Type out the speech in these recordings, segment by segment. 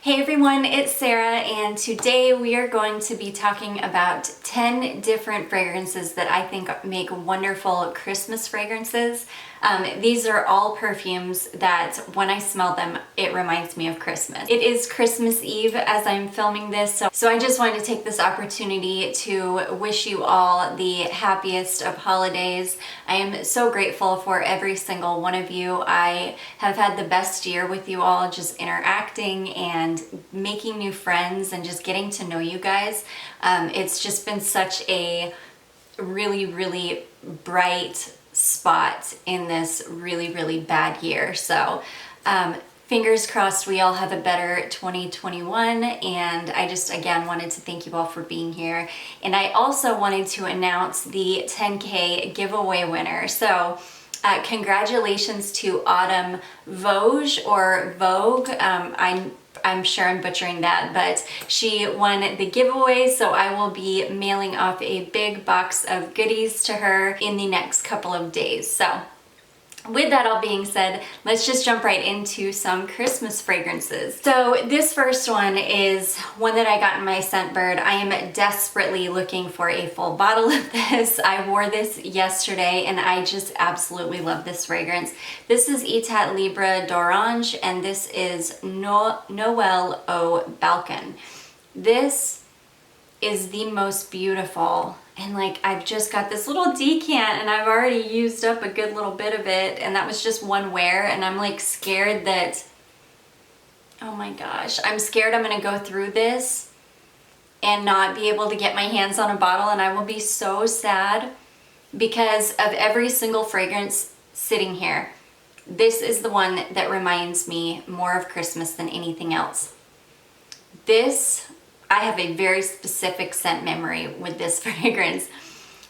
Hey everyone, it's Sarah, and today we are going to be talking about 10 different fragrances that I think make wonderful Christmas fragrances. These are all perfumes that when I smell them, it reminds me of Christmas. It is Christmas Eve as I'm filming this, so I just wanted to take this opportunity to wish you all the happiest of holidays. I am so grateful for every single one of you. I have had the best year with you all, just interacting and making new friends and just getting to know you guys. It's just been such a really bright spot in this really bad year. So fingers crossed we all have a better 2021, and I just again wanted to thank you all for being here. And I also wanted to announce the 10K giveaway winner. So congratulations to Autumn Voge or Vogue. I'm sure I'm butchering that, but she won the giveaway, so I will be mailing off a big box of goodies to her in the next couple of days. So with that all being said, let's just jump right into some Christmas fragrances. So this first one is one that I got in my Scentbird. I am desperately looking for a full bottle of this. I wore this yesterday and I just absolutely love this fragrance. This is Etat Libre d'Orange, and this is Noel Oud Balcon. This is the most beautiful, and like I've just got this little decant and I've already used up a good little bit of it, and that was just one wear, and I'm like scared that, oh my gosh, I'm scared I'm gonna go through this and not be able to get my hands on a bottle, and I will be so sad because of every single fragrance sitting here. This is the one that reminds me more of Christmas than anything else. I have a very specific scent memory with this fragrance.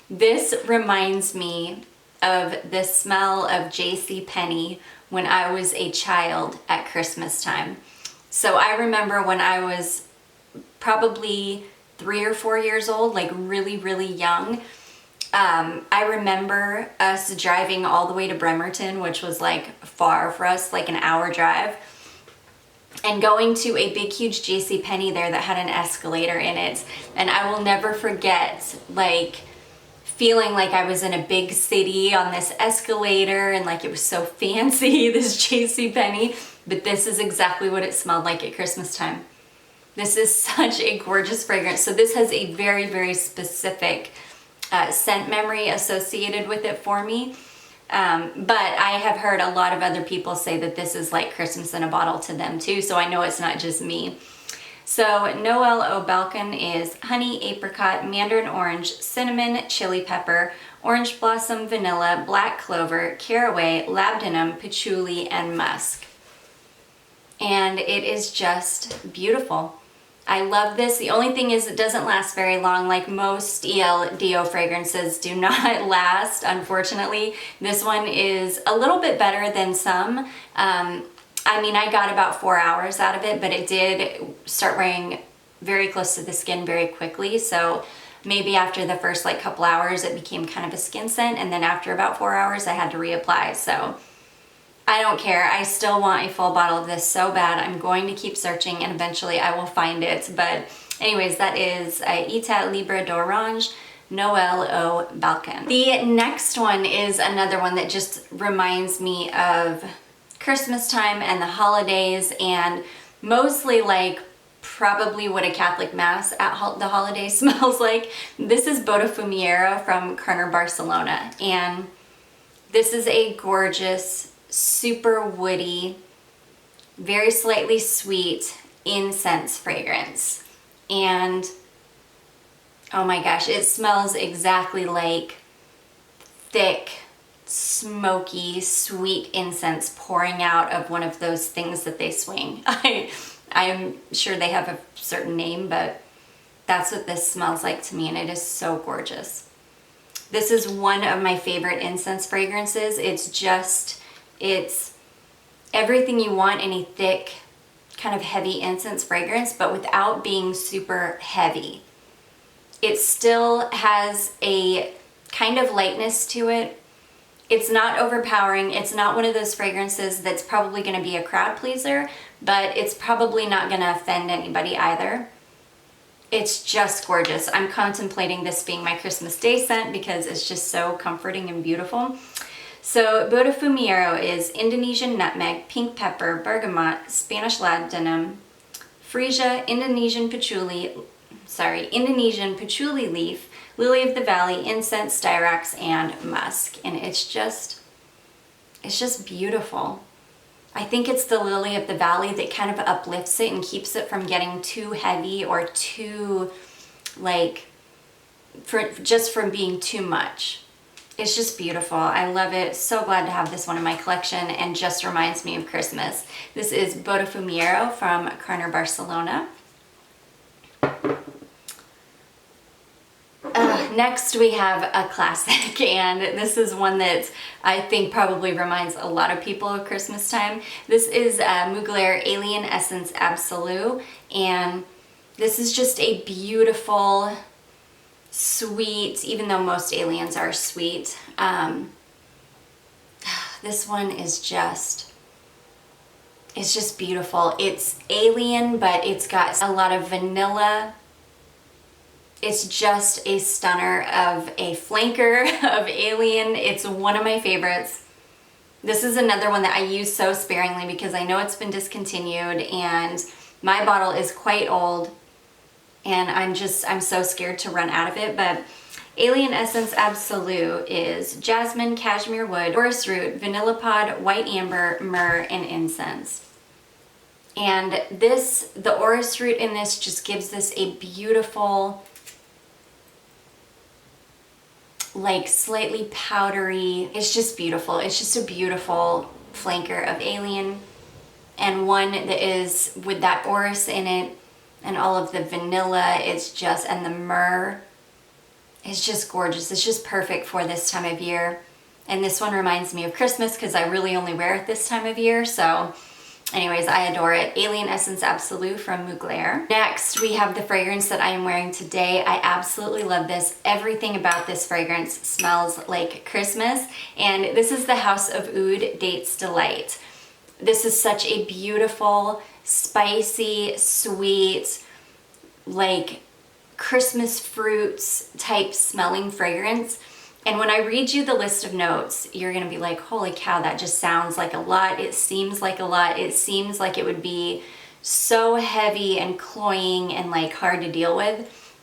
This reminds me of the smell of JCPenney when I was a child at Christmas time. So I remember when I was probably 3 or 4 years old, like really young, I remember us driving all the way to Bremerton, which was like far for us, like an hour drive, and going to a big huge JCPenney there that had an escalator in it. And I will never forget like feeling like I was in a big city on this escalator, and like it was so fancy, this JCPenney. But this is exactly what it smelled like at Christmas time. This is such a gorgeous fragrance. So this has a very specific scent memory associated with it for me. But I have heard a lot of other people say that this is like Christmas in a bottle to them too, so I know it's not just me. So Noel Oud Balcon is honey, apricot, mandarin orange, cinnamon, chili pepper, orange blossom, vanilla, black clover, caraway, labdanum, patchouli, and musk. And it is just beautiful. I love this. The only thing is it doesn't last very long. Like most ELDO fragrances do not last, unfortunately. This one is a little bit better than some. I mean, I got about 4 hours out of it, but it did start wearing very close to the skin very quickly. So maybe after the first like couple hours, it became kind of a skin scent. And then after about 4 hours, I had to reapply. So I don't care. I still want a full bottle of this so bad. I'm going to keep searching and eventually I will find it. But anyways, that is Etat Libre d'Orange, Noel Oud Balcon. The next one is another one that just reminds me of Christmas time and the holidays, and mostly like probably what a Catholic mass at the holidays smells like. This is Botafumiero from Carner, Barcelona. And this is a gorgeous, super woody, very slightly sweet incense fragrance. And oh my gosh, it smells exactly like thick, smoky, sweet incense pouring out of one of those things that they swing. I'm sure they have a certain name, but that's what this smells like to me, and it is so gorgeous. This is one of my favorite incense fragrances. It's everything you want in a thick, kind of heavy incense fragrance, but without being super heavy. It still has a kind of lightness to it, It's not overpowering. It's not one of those fragrances that's probably going to be a crowd pleaser, but it's probably not going to offend anybody either. It's just gorgeous. I'm contemplating this being my Christmas Day scent because it's just so comforting and beautiful. So Botafumiero is Indonesian nutmeg, pink pepper, bergamot, Spanish laudanum, freesia, Indonesian patchouli leaf, lily of the valley, incense, styrax, and musk. And it's just beautiful. I think it's the lily of the valley that kind of uplifts it and keeps it from getting too heavy or too, like, just from being too much. It's just beautiful. I love it. So glad to have this one in my collection, and just reminds me of Christmas. This is Botafumiero from Carner, Barcelona. Next we have a classic, and this is one that I think probably reminds a lot of people of Christmas time. This is Mugler Alien Essence Absolu, and this is just a beautiful, sweet, even though most aliens are sweet, this one is just, it's just beautiful. It's alien, but it's got a lot of vanilla. It's just a stunner of a flanker of alien. It's one of my favorites. This is another one that I use so sparingly because I know it's been discontinued and my bottle is quite old, and I'm so scared to run out of it. But Alien Essence Absolu is jasmine, cashmere wood, orris root, vanilla pod, white amber, myrrh, and incense. And the orris root in this just gives this a beautiful, like slightly powdery, it's just beautiful. It's just a beautiful flanker of alien, and one that is with that orris in it and all of the vanilla, it's just, and the myrrh, it's just gorgeous. It's just perfect for this time of year. And this one reminds me of Christmas because I really only wear it this time of year. So anyways, I adore it. Alien Essence Absolu from Mugler. Next, we have the fragrance that I am wearing today. I absolutely love this. Everything about this fragrance smells like Christmas. And this is the House of Oud Dates Delight. This is such a beautiful, spicy, sweet, like Christmas fruits type smelling fragrance. And when I read you the list of notes, you're gonna be like, holy cow, that just sounds like a lot. It seems like a lot. It seems like it would be so heavy and cloying and like hard to deal with.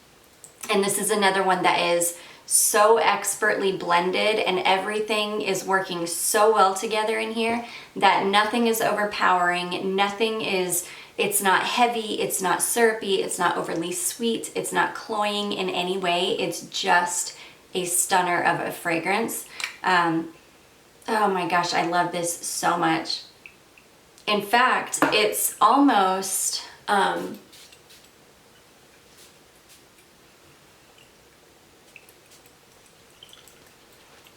And this is another one that is so expertly blended, and everything is working so well together in here that nothing is overpowering. It's not heavy, it's not syrupy, it's not overly sweet, it's not cloying in any way. It's just a stunner of a fragrance. Oh my gosh, I love this so much. In fact, it's almost,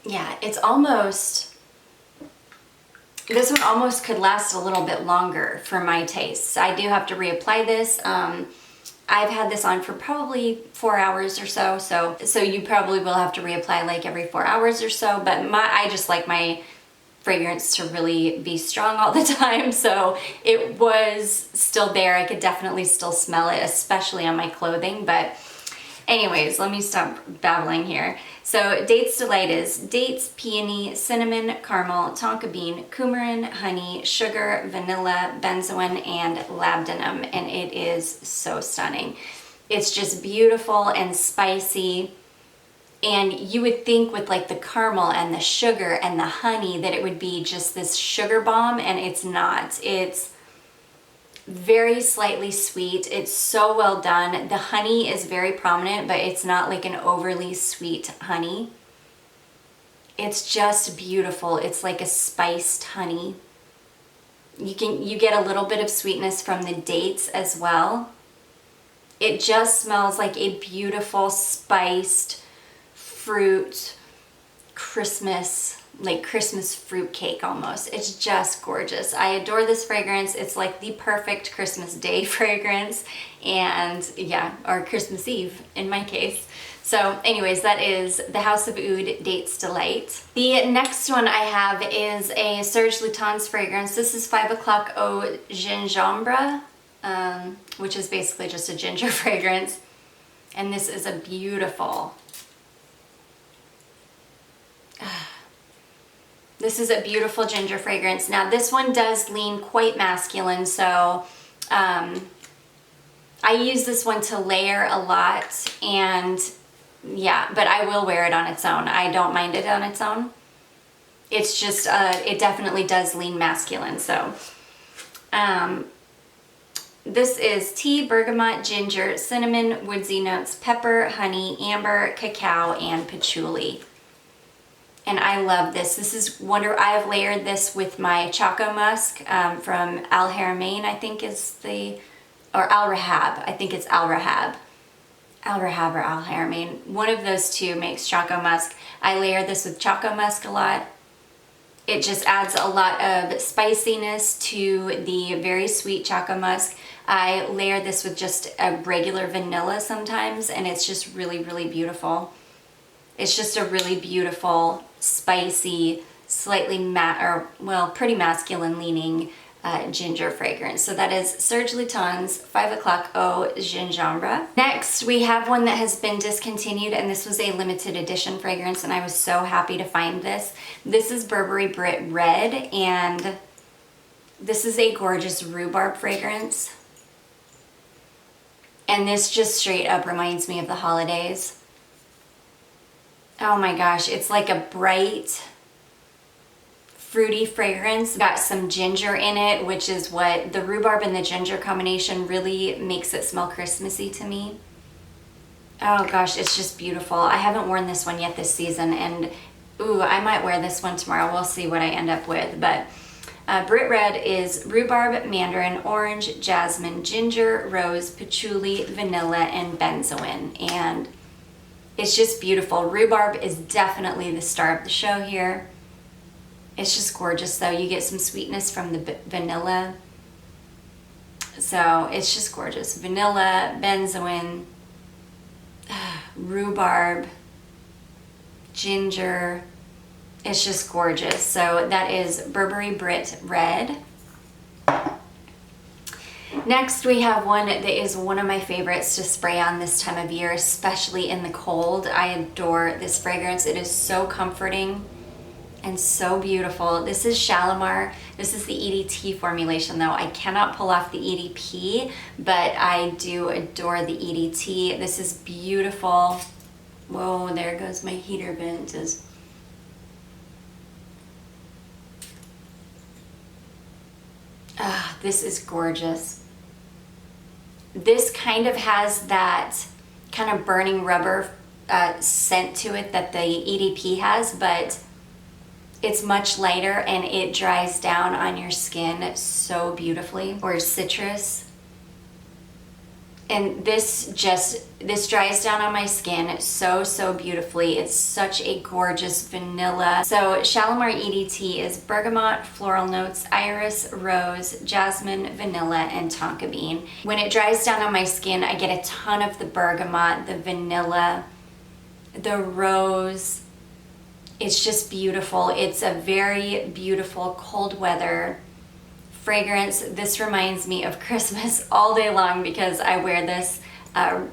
yeah, it's almost, this one almost could last a little bit longer for my tastes. I do have to reapply this. I've had this on for probably 4 hours or so, so you probably will have to reapply like every 4 hours or so, but I just like my fragrance to really be strong all the time, so it was still there. I could definitely still smell it, especially on my clothing. But anyways, let me stop babbling here. So Dates Delight is dates, peony, cinnamon, caramel, tonka bean, coumarin, honey, sugar, vanilla, benzoin, and labdanum, and it is so stunning. It's just beautiful and spicy, and you would think with like the caramel and the sugar and the honey that it would be just this sugar bomb, and it's not. It's very slightly sweet. It's so well done. The honey is very prominent, but it's not like an overly sweet honey. It's just beautiful. It's like a spiced honey. You get a little bit of sweetness from the dates as well. It just smells like a beautiful spiced fruit Christmas like Christmas fruitcake almost. It's just gorgeous. I adore this fragrance. It's like the perfect Christmas Day fragrance, and yeah, or Christmas Eve in my case. So anyways, that is the House of Oud Dates Delight. The next one I have is a Serge Lutens fragrance. This is 5 o'clock Eau Gingembre, which is basically just a ginger fragrance. And this is a beautiful, this is a beautiful ginger fragrance. Now this one does lean quite masculine, so I use this one to layer a lot, and yeah, but I will wear it on its own. I don't mind it on its own. It's just, it definitely does lean masculine, so. This is tea, bergamot, ginger, cinnamon, woodsy notes, pepper, honey, amber, cacao, and patchouli. And I love this. This is I have layered this with my Choco Musk from Al Haramain, I think is or Al Rahab. I think it's Al Rahab. Al Rahab or Al Haramain. One of those two makes Choco Musk. I layer this with Choco Musk a lot. It just adds a lot of spiciness to the very sweet Choco Musk. I layer this with just a regular vanilla sometimes, and it's just really, really beautiful. It's just a really beautiful, spicy, slightly pretty masculine leaning ginger fragrance. So that is Serge Lutens 5 o'clock Eau Gingembre. Next, we have one that has been discontinued, and this was a limited edition fragrance, and I was so happy to find this. This is Burberry Brit Red, and this is a gorgeous rhubarb fragrance. And this just straight up reminds me of the holidays. Oh my gosh, it's like a bright, fruity fragrance. Got some ginger in it, which is what the rhubarb and the ginger combination really makes it smell Christmassy to me. Oh gosh, it's just beautiful. I haven't worn this one yet this season, and ooh, I might wear this one tomorrow. We'll see what I end up with, but Brit Red is rhubarb, mandarin, orange, jasmine, ginger, rose, patchouli, vanilla, and benzoin. And it's just beautiful. Rhubarb is definitely the star of the show here. It's just gorgeous though. You get some sweetness from the vanilla. So it's just gorgeous. Vanilla, benzoin, rhubarb, ginger. It's just gorgeous. So that is Burberry Brit Red. Next, we have one that is one of my favorites to spray on this time of year, especially in the cold. I adore this fragrance. It is so comforting and so beautiful. This is Shalimar. This is the EDT formulation though. I cannot pull off the EDP, but I do adore the EDT. This is beautiful. Whoa, there goes my heater vent. This is gorgeous. This kind of has that kind of burning rubber scent to it that the EDP has, but it's much lighter and it dries down on your skin so beautifully. Or citrus. And this dries down on my skin so beautifully. It's such a gorgeous vanilla. So Shalimar EDT is bergamot, floral notes, iris, rose, jasmine, vanilla, and tonka bean. When it dries down on my skin, I get a ton of the bergamot, the vanilla, the rose. It's just beautiful. It's a very beautiful cold weather fragrance. This reminds me of Christmas all day long because I wear this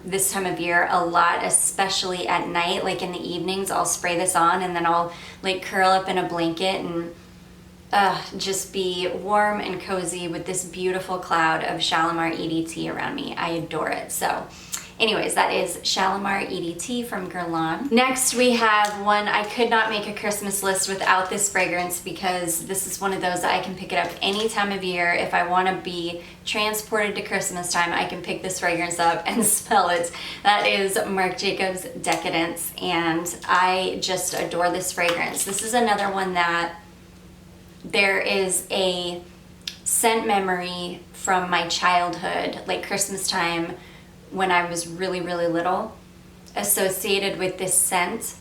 this time of year a lot, especially at night. Like in the evenings, I'll spray this on and then I'll like curl up in a blanket and just be warm and cozy with this beautiful cloud of Shalimar EDT around me. I adore it. So anyways, that is Shalimar EDT from Guerlain. Next, we have one. I could not make a Christmas list without this fragrance because this is one of those that I can pick it up any time of year. If I want to be transported to Christmas time, I can pick this fragrance up and smell it. That is Marc Jacobs Decadence, and I just adore this fragrance. This is another one that there is a scent memory from my childhood, like Christmas time, when I was really little, associated with this scent.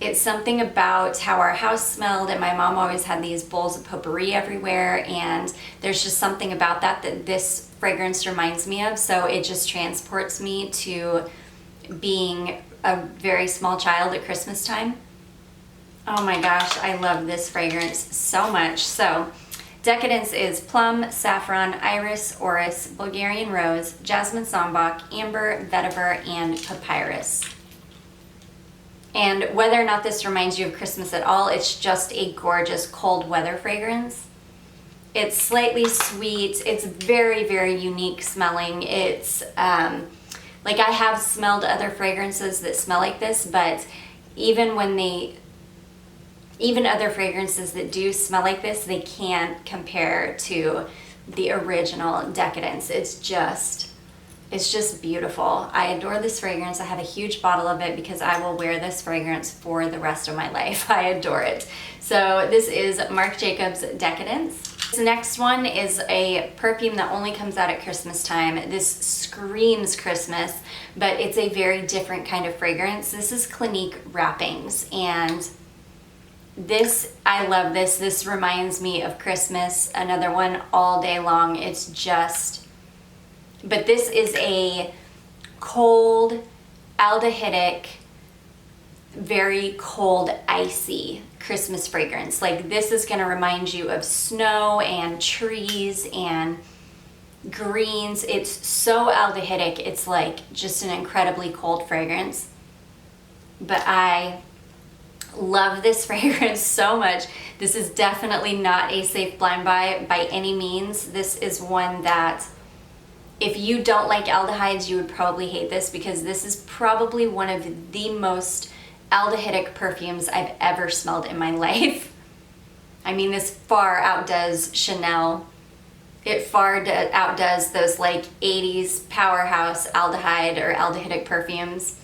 It's something about how our house smelled, and my mom always had these bowls of potpourri everywhere, and there's just something about that this fragrance reminds me of. So it just transports me to being a very small child at Christmas time. Oh my gosh, I love this fragrance so much. So Decadence is plum, saffron, iris, orris, Bulgarian rose, jasmine sambac, amber, vetiver, and papyrus. And whether or not this reminds you of Christmas at all, it's just a gorgeous cold weather fragrance. It's slightly sweet. It's very, very unique smelling. It's like, I have smelled other fragrances that smell like this, but even other fragrances that do smell like this, they can't compare to the original Decadence. It's just beautiful. I adore this fragrance. I have a huge bottle of it because I will wear this fragrance for the rest of my life. I adore it. So this is Marc Jacobs Decadence. This next one is a perfume that only comes out at Christmas time. This screams Christmas, but it's a very different kind of fragrance. This is Clinique Wrappings, and this, I love this. This reminds me of Christmas. Another one all day long. It's just, but this is a cold, aldehydic, very cold, icy Christmas fragrance. Like, this is going to remind you of snow and trees and greens. It's so aldehydic. It's like just an incredibly cold fragrance. But I love this fragrance so much. This is definitely not a safe blind buy by any means. This is one that, if you don't like aldehydes, you would probably hate this, because this is probably one of the most aldehydic perfumes I've ever smelled in my life. I mean, this far outdoes Chanel. It far outdoes those like 80s powerhouse aldehyde or aldehydic perfumes.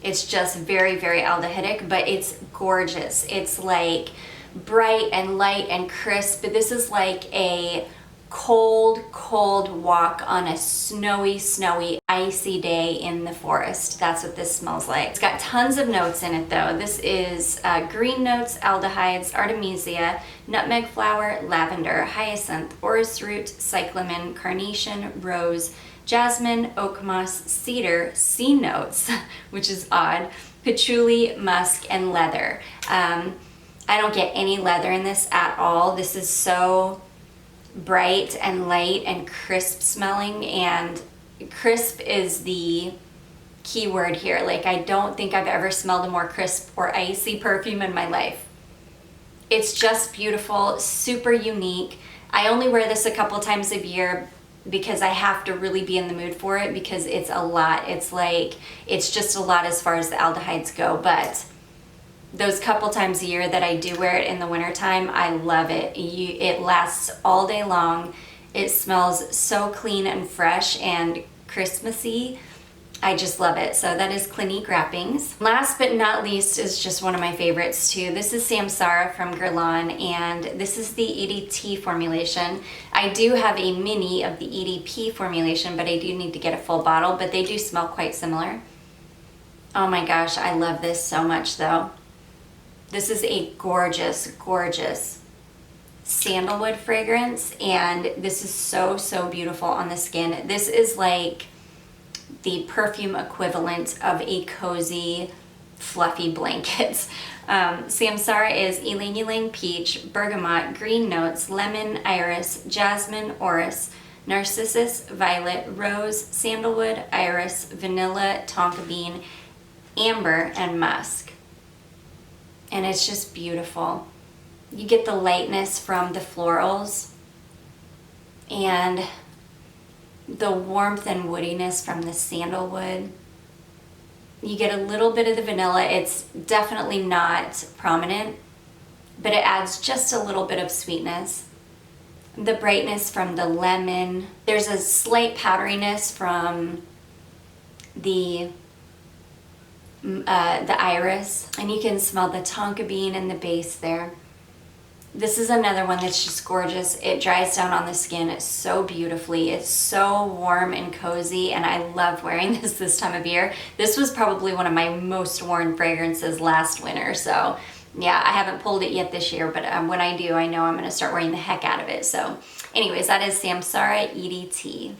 It's just very, very aldehydic, but it's gorgeous. It's like bright and light and crisp, but this is like a cold, cold walk on a snowy, icy day in the forest. That's what this smells like. It's got tons of notes in it though. This is green notes, aldehydes, artemisia, nutmeg flower, lavender, hyacinth, orris root, cyclamen, carnation, rose, jasmine, oak moss, cedar, C notes, which is odd, patchouli, musk, and leather. I don't get any leather in this at all. This is so bright and light and crisp smelling, and crisp is the key word here. Like, I don't think I've ever smelled a more crisp or icy perfume in my life. It's just beautiful, super unique. I only wear this a couple times a year because I have to really be in the mood for it, because it's a lot. It's like, it's just a lot as far as the aldehydes go, but those couple times a year that I do wear it in the wintertime, I love it. It lasts all day long. It smells so clean and fresh and Christmassy. I just love it. So that is Clinique Wrappings. Last but not least is just one of my favorites too. This is Samsara from Guerlain, and this is the EDT formulation. I do have a mini of the EDP formulation, but I do need to get a full bottle, but they do smell quite similar. Oh my gosh, I love this so much though. This is a gorgeous, gorgeous sandalwood fragrance, and this is so, so beautiful on the skin. This is like the perfume equivalent of a cozy, fluffy blanket. Samsara is ylang ylang peach, bergamot, green notes, lemon, iris, jasmine, orris, narcissus, violet, rose, sandalwood, iris, vanilla, tonka bean, amber, and musk. And it's just beautiful. You get the lightness from the florals and the warmth and woodiness from the sandalwood. You get a little bit of the vanilla. It's definitely not prominent, but it adds just a little bit of sweetness. The brightness from the lemon. There's a slight powderiness from the iris, and you can smell the tonka bean in the base there. This is another one that's just gorgeous. It dries down on the skin so beautifully. It's so warm and cozy, and I love wearing this time of year. This was probably one of my most worn fragrances last winter, so yeah, I haven't pulled it yet this year, but when I do, I know I'm gonna start wearing the heck out of it. So anyways, that is Samsara EDT.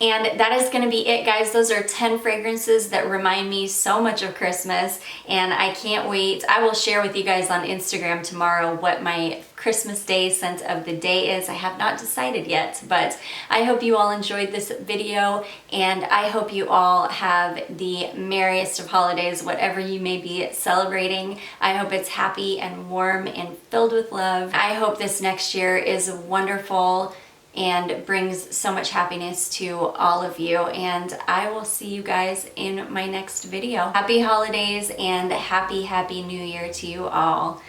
And that is going to be it, guys. Those are 10 fragrances that remind me so much of Christmas, and I can't wait. I will share with you guys on Instagram tomorrow what my Christmas Day scent of the day is. I have not decided yet, but I hope you all enjoyed this video, and I hope you all have the merriest of holidays, whatever you may be celebrating. I hope it's happy and warm and filled with love. I hope this next year is wonderful and brings so much happiness to all of you, and I will see you guys in my next video. Happy holidays and happy new year to you all.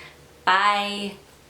Bye.